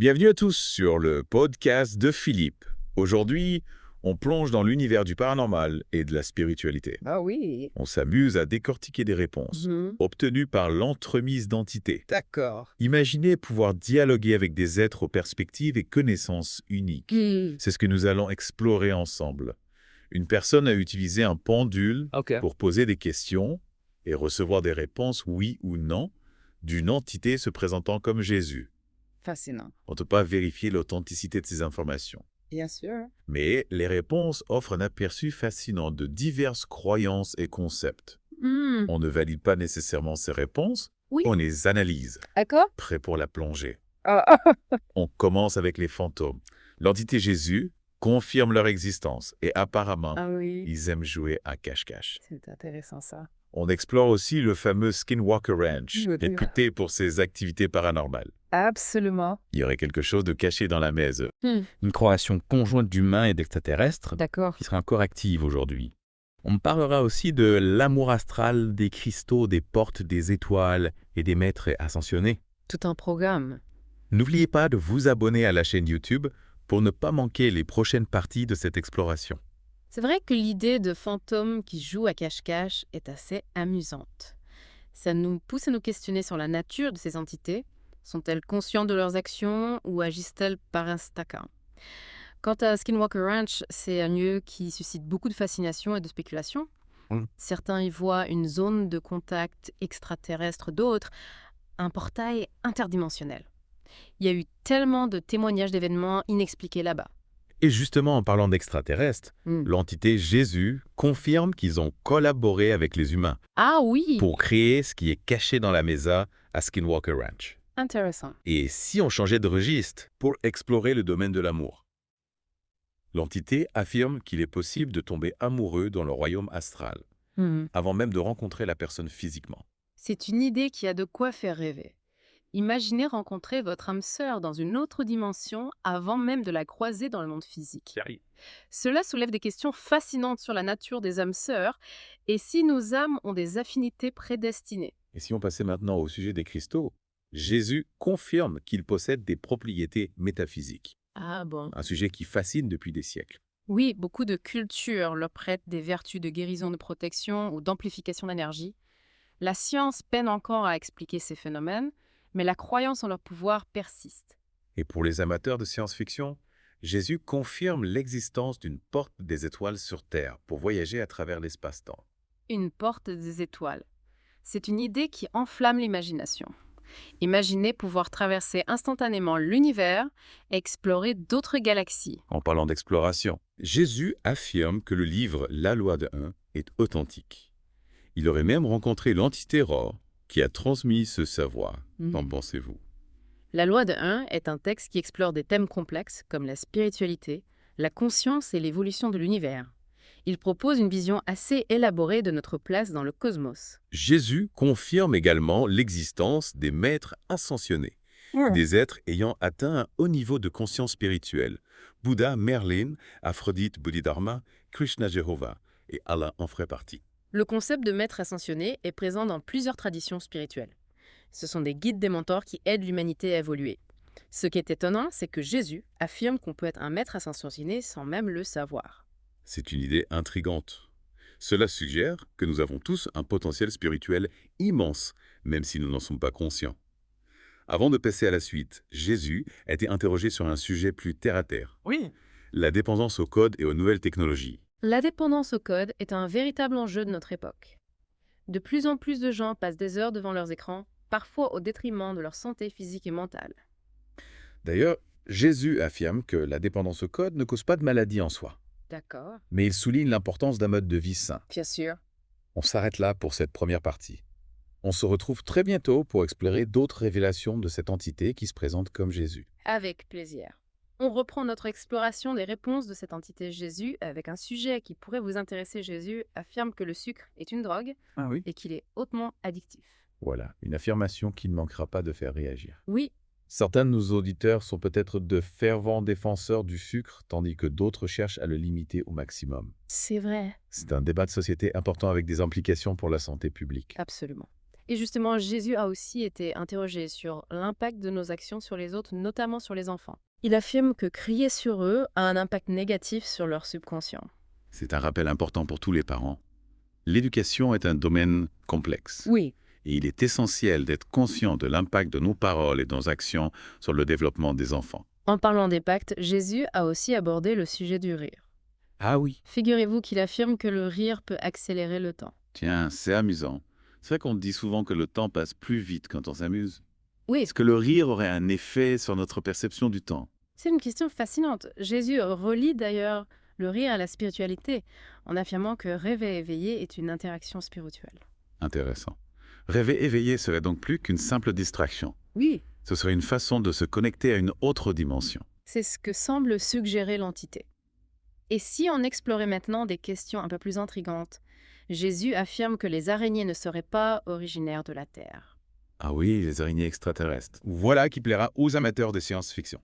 Bienvenue à tous sur le podcast de Philippe. Aujourd'hui, on plonge dans l'univers du paranormal et de la spiritualité. Ah oui. On s'amuse à décortiquer des réponses obtenues par l'entremise d'entités. D'accord. Imaginez pouvoir dialoguer avec des êtres aux perspectives et connaissances uniques. C'est ce que nous allons explorer ensemble. Une personne a utilisé un pendule pour poser des questions et recevoir des réponses oui ou non d'une entité se présentant comme Jésus. Fascinant. On ne peut pas vérifier l'authenticité de ces informations. Bien sûr. Mais les réponses offrent un aperçu fascinant de diverses croyances et concepts. On ne valide pas nécessairement ces réponses, Oui. on les analyse. D'accord. Prêt pour la plongée. Ah, On commence avec les fantômes. L'entité Jésus confirme leur existence et apparemment, ah oui. ils aiment jouer à cache-cache. C'est intéressant ça. On explore aussi le fameux Skinwalker Ranch, Je veux dire. réputé pour ses activités paranormales. Absolument. Il y aurait quelque chose de caché dans la maison. Une croation conjointe d'humains et d'extraterrestres D'accord. qui serait encore active aujourd'hui. On parlera aussi de l'amour astral, des cristaux, des portes, des étoiles et des maîtres ascensionnés. Tout un programme. N'oubliez pas de vous abonner à la chaîne YouTube pour ne pas manquer les prochaines parties de cette exploration. C'est vrai que l'idée de fantômes qui jouent à cache-cache est assez amusante. Ça nous pousse à nous questionner sur la nature de ces entités. Sont-elles conscientes de leurs actions ou agissent-elles par instacart? Quant à Skinwalker Ranch, c'est un lieu qui suscite beaucoup de fascination et de spéculation. Certains y voient une zone de contact extraterrestre, d'autres un portail interdimensionnel. Il y a eu tellement de témoignages d'événements inexpliqués là-bas. Et justement, en parlant d'extraterrestres, l'entité Jésus confirme qu'ils ont collaboré avec les humains Ah oui, pour créer ce qui est caché dans la mesa à Skinwalker Ranch. intéressant. Et si on changeait de registre Pour explorer le domaine de l'amour. L'entité affirme qu'il est possible de tomber amoureux dans le royaume astral, avant même de rencontrer la personne physiquement. C'est une idée qui a de quoi faire rêver. Imaginez rencontrer votre âme sœur dans une autre dimension avant même de la croiser dans le monde physique. Cela soulève des questions fascinantes sur la nature des âmes sœurs et si nos âmes ont des affinités prédestinées. Et si on passait maintenant au sujet des cristaux, Jésus confirme qu'il possède des propriétés métaphysiques, Ah bon? un sujet qui fascine depuis des siècles. Oui, beaucoup de cultures leur prêtent des vertus de guérison, de protection ou d'amplification d'énergie. La science peine encore à expliquer ces phénomènes, mais la croyance en leur pouvoir persiste. Et pour les amateurs de science-fiction, Jésus confirme l'existence d'une porte des étoiles sur Terre pour voyager à travers l'espace-temps. Une porte des étoiles. C'est une idée qui enflamme l'imagination. Imaginez pouvoir traverser instantanément l'univers et explorer d'autres galaxies. En parlant d'exploration, Jésus affirme que le livre La Loi de 1 est authentique. Il aurait même rencontré l'entité Ror qui a transmis ce savoir. Qu'en pensez-vous? La loi de 1 est un texte qui explore des thèmes complexes comme la spiritualité, la conscience et l'évolution de l'univers. Il propose une vision assez élaborée de notre place dans le cosmos. Jésus confirme également l'existence des maîtres ascensionnés, des êtres ayant atteint un haut niveau de conscience spirituelle. Bouddha, Merlin, Aphrodite, Bodhidharma, Krishna Jéhovah et Allah en ferait partie. Le concept de maître ascensionné est présent dans plusieurs traditions spirituelles. Ce sont des guides des mentors qui aident l'humanité à évoluer. Ce qui est étonnant, c'est que Jésus affirme qu'on peut être un maître ascensionné sans même le savoir. C'est une idée intrigante. Cela suggère que nous avons tous un potentiel spirituel immense, même si nous n'en sommes pas conscients. Avant de passer à la suite, Jésus a été interrogé sur un sujet plus terre-à-terre. Oui. La dépendance au code et aux nouvelles technologies. La dépendance au code est un véritable enjeu de notre époque. De plus en plus de gens passent des heures devant leurs écrans, parfois au détriment de leur santé physique et mentale. D'ailleurs, Jésus affirme que la dépendance au code ne cause pas de maladie en soi. D'accord. Mais il souligne l'importance d'un mode de vie sain. Bien sûr. On s'arrête là pour cette première partie. On se retrouve très bientôt pour explorer d'autres révélations de cette entité qui se présente comme Jésus. Avec plaisir. On reprend notre exploration des réponses de cette entité Jésus avec un sujet qui pourrait vous intéresser. Jésus affirme que le sucre est une drogue Ah oui. et qu'il est hautement addictif. Voilà, une affirmation qui ne manquera pas de faire réagir. Oui, Certains de nos auditeurs sont peut-être de fervents défenseurs du sucre, tandis que d'autres cherchent à le limiter au maximum. c'est vrai. C'est un débat de société important avec des implications pour la santé publique. Absolument. Et justement, Jésus a aussi été interrogé sur l'impact de nos actions sur les autres, notamment sur les enfants. Il affirme que crier sur eux a un impact négatif sur leur subconscient. C'est un rappel important pour tous les parents. L'éducation est un domaine complexe. Oui. Et il est essentiel d'être conscient de l'impact de nos paroles et de nos actions sur le développement des enfants. En parlant d'impact, Jésus a aussi abordé le sujet du rire. Ah oui. Figurez-vous qu'il affirme que le rire peut accélérer le temps. Tiens, c'est amusant. C'est vrai qu'on dit souvent que le temps passe plus vite quand on s'amuse. Oui, Est-ce que le rire aurait un effet sur notre perception du temps? c'est une question fascinante. Jésus relie d'ailleurs le rire à la spiritualité, en affirmant que rêver éveillé est une interaction spirituelle. Intéressant. Rêver éveillé serait donc plus qu'une simple distraction. Oui. Ce serait une façon de se connecter à une autre dimension. C'est ce que semble suggérer l'entité. Et si on explorait maintenant des questions un peu plus intrigantes, Jésus affirme que les araignées ne seraient pas originaires de la Terre. Ah oui, les araignées extraterrestres. Voilà qui plaira aux amateurs de science-fiction.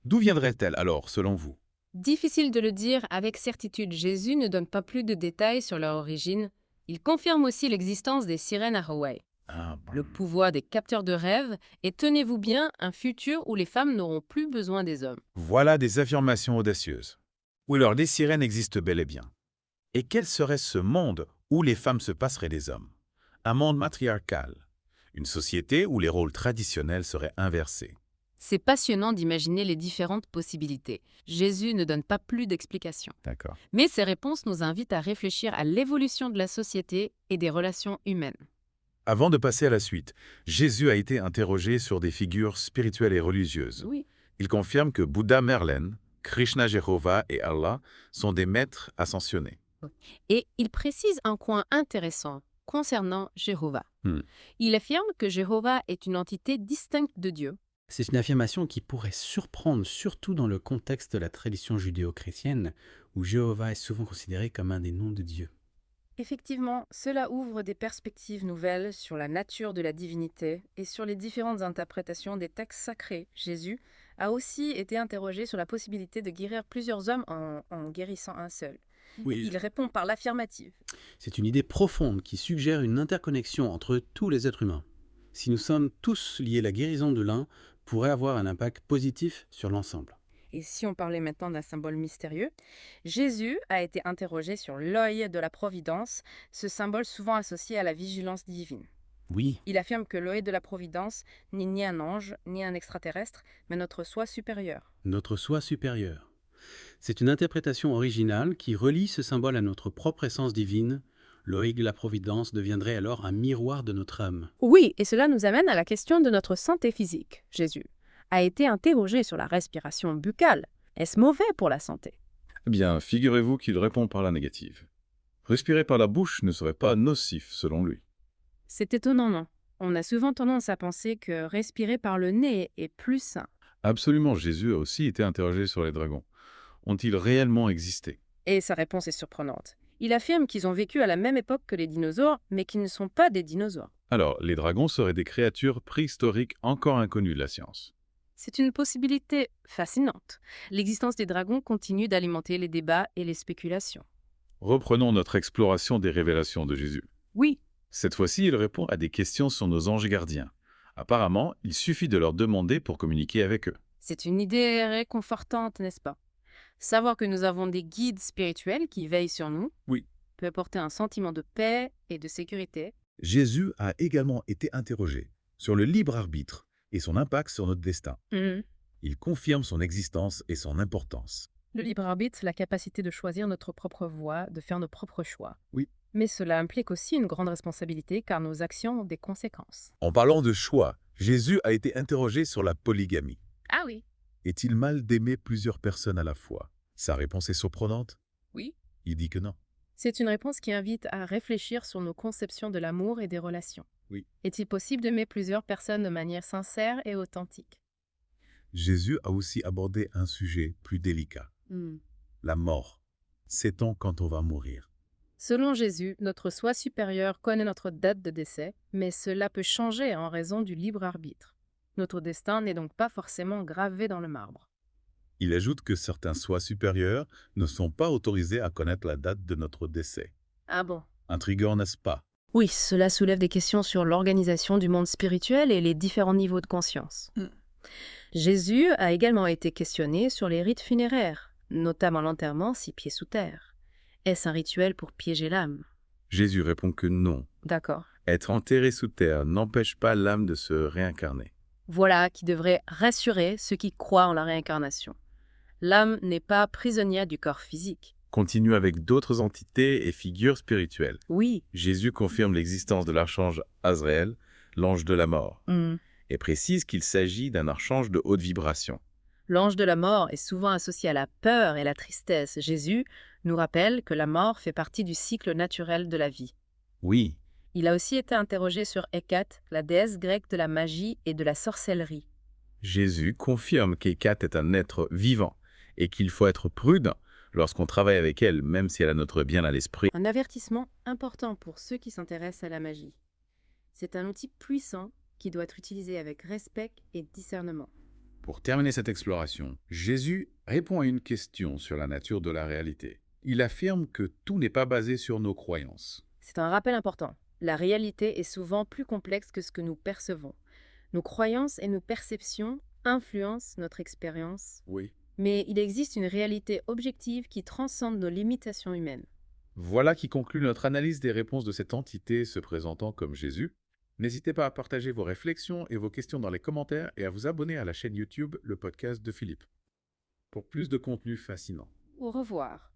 D'où viendraient-elles alors, selon vous? Difficile de le dire avec certitude, Jésus ne donne pas plus de détails sur leur origine. Il confirme aussi l'existence des sirènes à Hawaï, le pouvoir des capteurs de rêves et, tenez-vous bien, un futur où les femmes n'auront plus besoin des hommes. Voilà des affirmations audacieuses. Ou alors des sirènes existent bel et bien. Et quel serait ce monde où les femmes se passeraient des hommes? Un monde matriarcal. Une société où les rôles traditionnels seraient inversés. C'est passionnant d'imaginer les différentes possibilités. Jésus ne donne pas plus d'explications. D'accord. Mais ces réponses nous invitent à réfléchir à l'évolution de la société et des relations humaines. Avant de passer à la suite, Jésus a été interrogé sur des figures spirituelles et religieuses. Oui. Il confirme que Bouddha Merlin, Krishna Jéhovah et Allah sont des maîtres ascensionnés. Et il précise un point intéressant concernant Jéhovah. Hmm. Il affirme que Jéhovah est une entité distincte de Dieu. C'est une affirmation qui pourrait surprendre, surtout dans le contexte de la tradition judéo-chrétienne, où Jéhovah est souvent considéré comme un des noms de Dieu. Effectivement, cela ouvre des perspectives nouvelles sur la nature de la divinité et sur les différentes interprétations des textes sacrés. Jésus a aussi été interrogé sur la possibilité de guérir plusieurs hommes en guérissant un seul. Oui. Il répond par l'affirmative. C'est une idée profonde qui suggère une interconnexion entre tous les êtres humains. Si nous sommes tous liés, la guérison de l'un pourrait avoir un impact positif sur l'ensemble. Et si on parlait maintenant d'un symbole mystérieux, Jésus a été interrogé sur l'œil de la providence, ce symbole souvent associé à la vigilance divine. Oui, Il affirme que l'œil de la providence n'est ni un ange, ni un extraterrestre, mais notre soi supérieur. notre soi supérieur. C'est une interprétation originale qui relie ce symbole à notre propre essence divine. L'œil de la providence deviendrait alors un miroir de notre âme. Oui, et cela nous amène à la question de notre santé physique. Jésus a été interrogé sur la respiration buccale. Est-ce mauvais pour la santé? Eh bien, figurez-vous qu'il répond par la négative. Respirer par la bouche ne serait pas nocif, selon lui. C'est étonnant, non? On a souvent tendance à penser que respirer par le nez est plus sain. Absolument, Jésus a aussi été interrogé sur les dragons. Ont-ils réellement existé? Et sa réponse est surprenante. Il affirme qu'ils ont vécu à la même époque que les dinosaures, mais qu'ils ne sont pas des dinosaures. Alors, les dragons seraient des créatures préhistoriques encore inconnues de la science. C'est une possibilité fascinante. L'existence des dragons continue d'alimenter les débats et les spéculations. Reprenons notre exploration des révélations de Jésus. Oui, Cette fois-ci, il répond à des questions sur nos anges gardiens. Apparemment, il suffit de leur demander pour communiquer avec eux. c'est une idée réconfortante, n'est-ce pas? Savoir que nous avons des guides spirituels qui veillent sur nous Oui. peut apporter un sentiment de paix et de sécurité. Jésus a également été interrogé sur le libre arbitre et son impact sur notre destin. Il confirme son existence et son importance. Le libre arbitre, la capacité de choisir notre propre voie, de faire nos propres choix. Oui. Mais cela implique aussi une grande responsabilité car nos actions ont des conséquences. En parlant de choix, Jésus a été interrogé sur la polygamie. Ah oui. Est-il mal d'aimer plusieurs personnes à la fois? Sa réponse est surprenante. Oui. Il dit que non. C'est une réponse qui invite à réfléchir sur nos conceptions de l'amour et des relations. Oui. Est-il possible d'aimer plusieurs personnes de manière sincère et authentique? Jésus a aussi abordé un sujet plus délicat, la mort. Sait-on quand on va mourir? Selon Jésus, notre soi supérieur connaît notre date de décès, mais cela peut changer en raison du libre arbitre. Notre destin n'est donc pas forcément gravé dans le marbre. Il ajoute que certains soi supérieurs ne sont pas autorisés à connaître la date de notre décès. Ah bon? Intriguant, n'est-ce pas? Oui, cela soulève des questions sur l'organisation du monde spirituel et les différents niveaux de conscience. Jésus a également été questionné sur les rites funéraires, notamment l'enterrement 6 pieds sous terre. Est-ce un rituel pour piéger l'âme? Jésus répond que non. D'accord. Être enterré sous terre n'empêche pas l'âme de se réincarner. Voilà qui devrait rassurer ceux qui croient en la réincarnation. L'âme n'est pas prisonnière du corps physique. Continue avec d'autres entités et figures spirituelles. Oui. Jésus confirme l'existence de l'archange Azraël, l'ange de la mort, et précise qu'il s'agit d'un archange de haute vibration. L'ange de la mort est souvent associé à la peur et la tristesse. Jésus nous rappelle que la mort fait partie du cycle naturel de la vie. Oui. Il a aussi été interrogé sur Hécate, la déesse grecque de la magie et de la sorcellerie. Jésus confirme qu'Hécate est un être vivant et qu'il faut être prudent lorsqu'on travaille avec elle, même si elle a notre bien à l'esprit. Un avertissement important pour ceux qui s'intéressent à la magie. C'est un outil puissant qui doit être utilisé avec respect et discernement. Pour terminer cette exploration, Jésus répond à une question sur la nature de la réalité. Il affirme que tout n'est pas basé sur nos croyances. C'est un rappel important. La réalité est souvent plus complexe que ce que nous percevons. Nos croyances et nos perceptions influencent notre expérience. Oui. Mais il existe une réalité objective qui transcende nos limitations humaines. Voilà qui conclut notre analyse des réponses de cette entité se présentant comme Jésus. N'hésitez pas à partager vos réflexions et vos questions dans les commentaires et à vous abonner à la chaîne YouTube Le Podcast de Philippe pour plus de contenu fascinant. Au revoir.